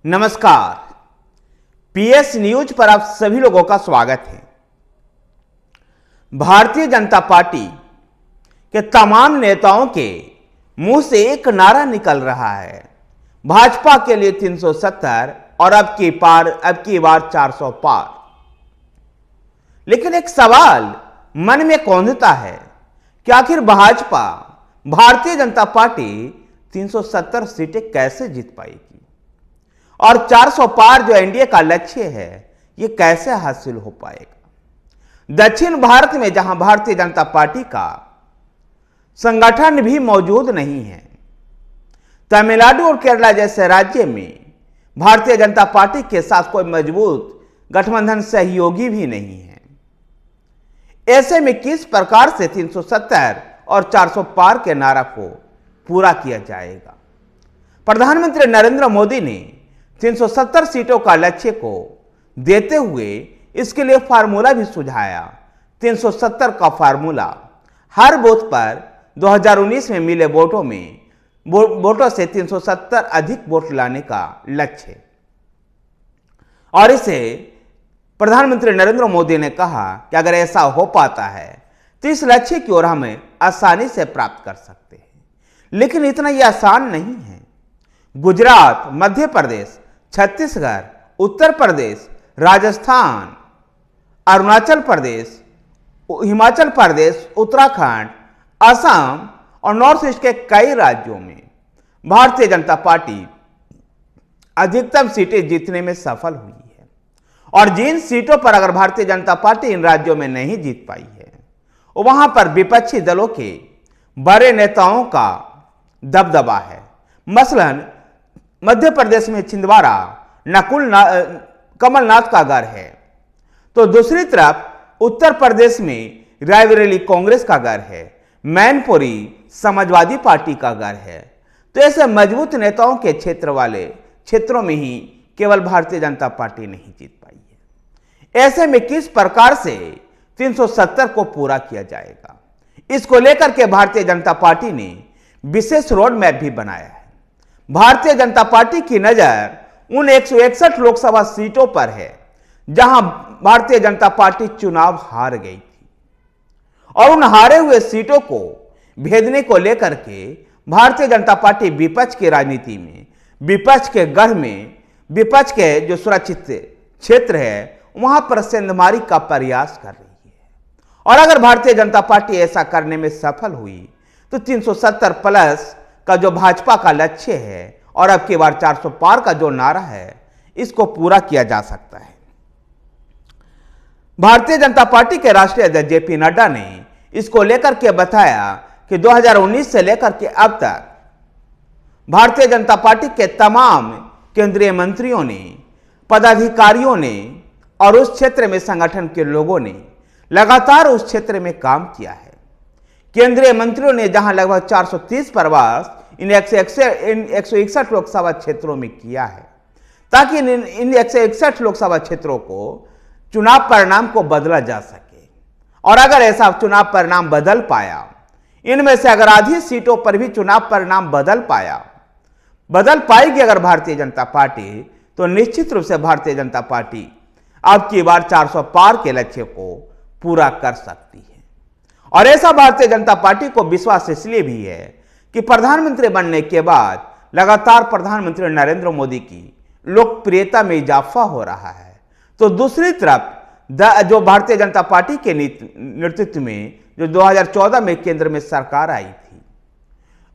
नमस्कार। PS news पर आप सभी लोगों का स्वागत है। भारतीय जनता पार्टी के तमाम नेताओं के मुंह से एक नारा निकल रहा है, भाजपा के लिए 370 और अब की बार 400 पार। लेकिन एक सवाल मन में कौंधता है कि आखिर भाजपा, भारतीय जनता पार्टी 370 सीटें कैसे जीत पाएगी और 400 पार जो एनडीए का लक्ष्य है ये कैसे हासिल हो पाएगा। दक्षिण भारत में जहां भारतीय जनता पार्टी का संगठन भी मौजूद नहीं है, तमिलनाडु और केरला जैसे राज्य में भारतीय जनता पार्टी के साथ कोई मजबूत गठबंधन सहयोगी भी नहीं है। ऐसे में किस प्रकार से 370 और 400 पार के नारा को पूरा किया जाएगा। प्रधानमंत्री नरेंद्र मोदी ने 370 सीटों का लक्ष्य को देते हुए इसके लिए फार्मूला भी सुझाया। 370 का फार्मूला हर बूथ पर 2019 में मिले वोटों से 370 अधिक वोट लाने का लक्ष्य। और इसे प्रधानमंत्री नरेंद्र मोदी ने कहा कि अगर ऐसा हो पाता है तो इस लक्ष्य की ओर हमें आसानी से प्राप्त कर सकते हैं। लेकिन इतना यह आसान नहीं है। गुजरात, मध्य प्रदेश, छत्तीसगढ़, उत्तर प्रदेश, राजस्थान, अरुणाचल प्रदेश, हिमाचल प्रदेश, उत्तराखंड, असम और नॉर्थ ईस्ट के कई राज्यों में भारतीय जनता पार्टी अधिकतम सीटें जीतने में सफल हुई है। और जिन सीटों पर अगर भारतीय जनता पार्टी इन राज्यों में नहीं जीत पाई है वहां पर विपक्षी दलों के बड़े नेताओं का दबदबा है। मसलन मध्य प्रदेश में छिंदवाड़ा कमलनाथ का घर है, तो दूसरी तरफ उत्तर प्रदेश में रायबरेली कांग्रेस का घर है, मैनपुरी समाजवादी पार्टी का घर है। तो ऐसे मजबूत नेताओं के क्षेत्रों में ही केवल भारतीय जनता पार्टी नहीं जीत पाई है। ऐसे में किस प्रकार से 370 को पूरा किया जाएगा, इसको लेकर के भारतीय जनता पार्टी ने विशेष रोड मैप भी बनाया है। भारतीय जनता पार्टी की नजर उन 161 लोकसभा सीटों पर है जहां भारतीय जनता पार्टी चुनाव हार गई थी, और उन हारे हुए सीटों को भेदने को लेकर के भारतीय जनता पार्टी विपक्ष की राजनीति में, विपक्ष के गढ़ में, विपक्ष के जो सुरक्षित क्षेत्र है वहां पर सेंधमारी का प्रयास कर रही है। और अगर भारतीय जनता पार्टी ऐसा करने में सफल हुई तो 370 प्लस का जो भाजपा का लक्ष्य है और अब की बार 400 पार का जो नारा है इसको पूरा किया जा सकता है। भारतीय जनता पार्टी के राष्ट्रीय अध्यक्ष जेपी नड्डा ने इसको लेकर के बताया कि 2019 से लेकर के अब तक भारतीय जनता पार्टी के तमाम केंद्रीय मंत्रियों ने, पदाधिकारियों ने और उस क्षेत्र में संगठन के लोगों ने लगातार उस क्षेत्र में काम किया है। केंद्रीय मंत्रियों ने जहां लगभग 430 प्रवास इन 161 लोकसभा क्षेत्रों में किया है, ताकि इन 161 लोकसभा क्षेत्रों को चुनाव परिणाम को बदला जा सके। और अगर ऐसा चुनाव परिणाम बदल पाया, इनमें से अगर आधी सीटों पर भी चुनाव परिणाम बदल पाएगी अगर भारतीय जनता पार्टी, तो निश्चित रूप से भारतीय जनता पार्टी अब की बार 400 पार के लक्ष्य को पूरा कर सकती है। और ऐसा भारतीय जनता पार्टी को विश्वास इसलिए भी है कि प्रधानमंत्री बनने के बाद लगातार प्रधानमंत्री नरेंद्र मोदी की लोकप्रियता में इजाफा हो रहा है। तो दूसरी तरफ जो भारतीय जनता पार्टी के नेतृत्व में जो 2014 में केंद्र में सरकार आई थी,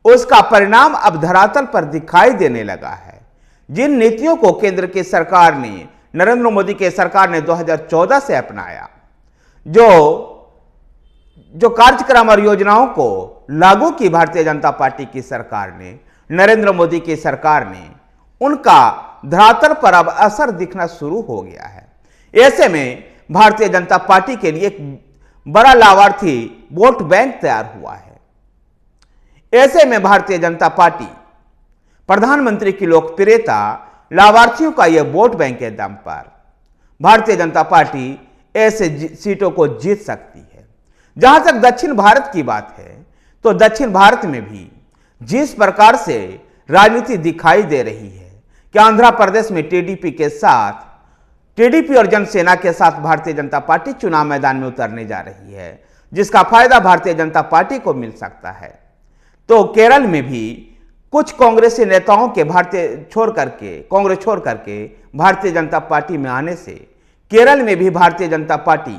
उसका परिणाम अब धरातल पर दिखाई देने लगा है। जिन नीतियों को केंद्र की सरकार ने, नरेंद्र मोदी की सरकार ने 2014 से अपनाया, जो कार्यक्रम और योजनाओं को लागू की भारतीय जनता पार्टी की सरकार ने, नरेंद्र मोदी की सरकार ने, उनका धरातल पर अब असर दिखना शुरू हो गया है। ऐसे में भारतीय जनता पार्टी के लिए एक बड़ा लाभार्थी वोट बैंक तैयार हुआ है। ऐसे में भारतीय जनता पार्टी, प्रधानमंत्री की लोकप्रियता, लाभार्थियों का यह वोट बैंक के दम पर भारतीय जनता पार्टी ऐसे सीटों को जीत सकती है। जहां तक दक्षिण भारत की बात है, तो दक्षिण भारत में भी जिस प्रकार से राजनीति दिखाई दे रही है कि आंध्र प्रदेश में टीडीपी और जनसेना के साथ भारतीय जनता पार्टी चुनाव मैदान में उतरने जा रही है, जिसका फायदा भारतीय जनता पार्टी को मिल सकता है। तो केरल में भी कुछ कांग्रेसी नेताओं के कांग्रेस छोड़ करके भारतीय जनता पार्टी में आने से केरल में भी भारतीय जनता पार्टी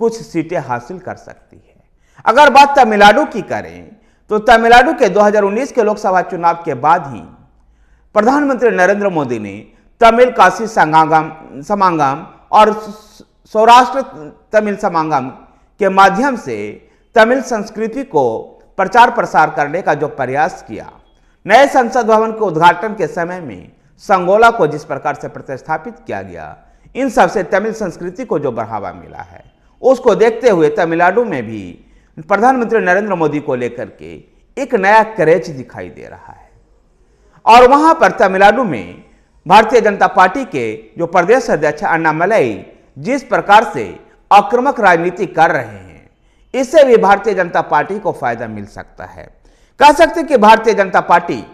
कुछ सीटें हासिल कर सकती है। अगर बात तमिलनाडु की करें तो तमिलनाडु के 2019 के लोकसभा चुनाव के बाद ही प्रधानमंत्री नरेंद्र मोदी ने तमिल काशी समागम और सौराष्ट्र तमिल समागम के माध्यम से तमिल संस्कृति को प्रचार प्रसार करने का जो प्रयास किया, नए संसद भवन के उद्घाटन के समय में संगोला को जिस प्रकार से प्रतिस्थापित किया गया, इन सब से तमिल संस्कृति को जो बढ़ावा मिला है, उसको देखते हुए तमिलनाडु में भी प्रधानमंत्री नरेंद्र मोदी को लेकर के एक नया क्रेज दिखाई दे रहा है। और वहां पर तमिलनाडु में भारतीय जनता पार्टी के जो प्रदेश अध्यक्ष अन्नामलाई जिस प्रकार से आक्रामक राजनीति कर रहे हैं, इससे भी भारतीय जनता पार्टी को फायदा मिल सकता है। कह सकते कि भारतीय जनता पार्टी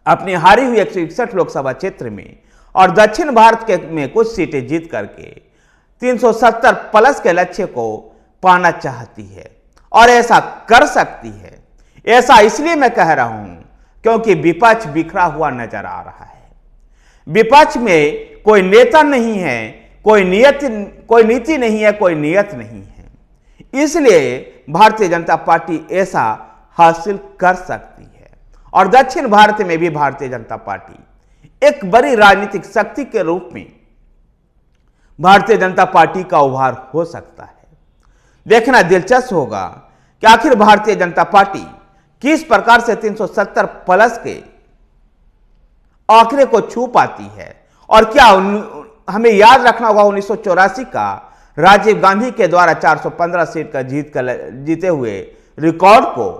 अपनी हारी हुई 161 लोकसभा क्षेत्र में और दक्षिण भारत में कुछ सीटें जीत करके 370 प्लस के लक्ष्य को पाना चाहती है और ऐसा कर सकती है। ऐसा इसलिए मैं कह रहा हूं क्योंकि विपक्ष बिखरा हुआ नजर आ रहा है। विपक्ष में कोई नेता नहीं है, कोई नीति नहीं है, कोई नियत नहीं है। इसलिए भारतीय जनता पार्टी ऐसा हासिल कर सकती है और दक्षिण भारत में भी भारतीय जनता पार्टी एक बड़ी राजनीतिक शक्ति के रूप में भारतीय जनता पार्टी का उभार हो सकता है। देखना दिलचस्प होगा कि आखिर भारतीय जनता पार्टी किस प्रकार से 370 प्लस के आंकड़े को छू पाती है और क्या हमें याद रखना होगा 1984 का राजीव गांधी के द्वारा 415 सीट का जीते हुए रिकॉर्ड को,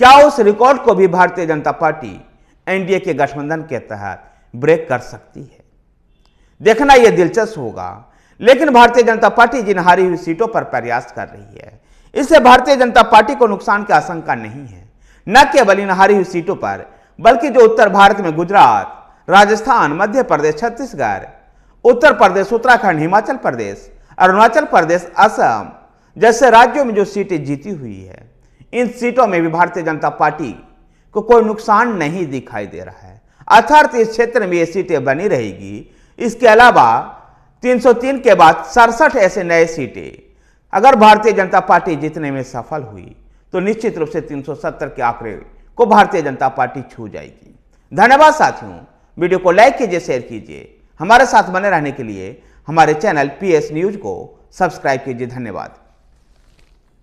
क्या उस रिकॉर्ड को भी भारतीय जनता पार्टी एनडीए के गठबंधन के तहत ब्रेक कर सकती है। देखना यह दिलचस्प होगा। लेकिन भारतीय जनता पार्टी जिन हारी हुई सीटों पर प्रयास कर रही है, इससे भारतीय जनता पार्टी को नुकसान की आशंका नहीं है। न केवल इन हारी हुई सीटों पर, बल्कि जो उत्तर भारत में गुजरात, राजस्थान, मध्य प्रदेश, छत्तीसगढ़, उत्तर प्रदेश, उत्तराखंड, हिमाचल प्रदेश, अरुणाचल प्रदेश, असम जैसे राज्यों में जो सीटें जीती हुई है, इन सीटों में भी भारतीय जनता पार्टी को कोई नुकसान नहीं दिखाई दे रहा है। अर्थात इस क्षेत्र में ये सीटें बनी रहेगी। इसके अलावा 303 के बाद 67 ऐसे नए सीटें अगर भारतीय जनता पार्टी जीतने में सफल हुई तो निश्चित रूप से 370 के आंकड़े को भारतीय जनता पार्टी छू जाएगी। धन्यवाद साथियों, वीडियो को लाइक कीजिए, शेयर कीजिए। हमारे साथ बने रहने के लिए हमारे चैनल PS न्यूज को सब्सक्राइब कीजिए। धन्यवाद।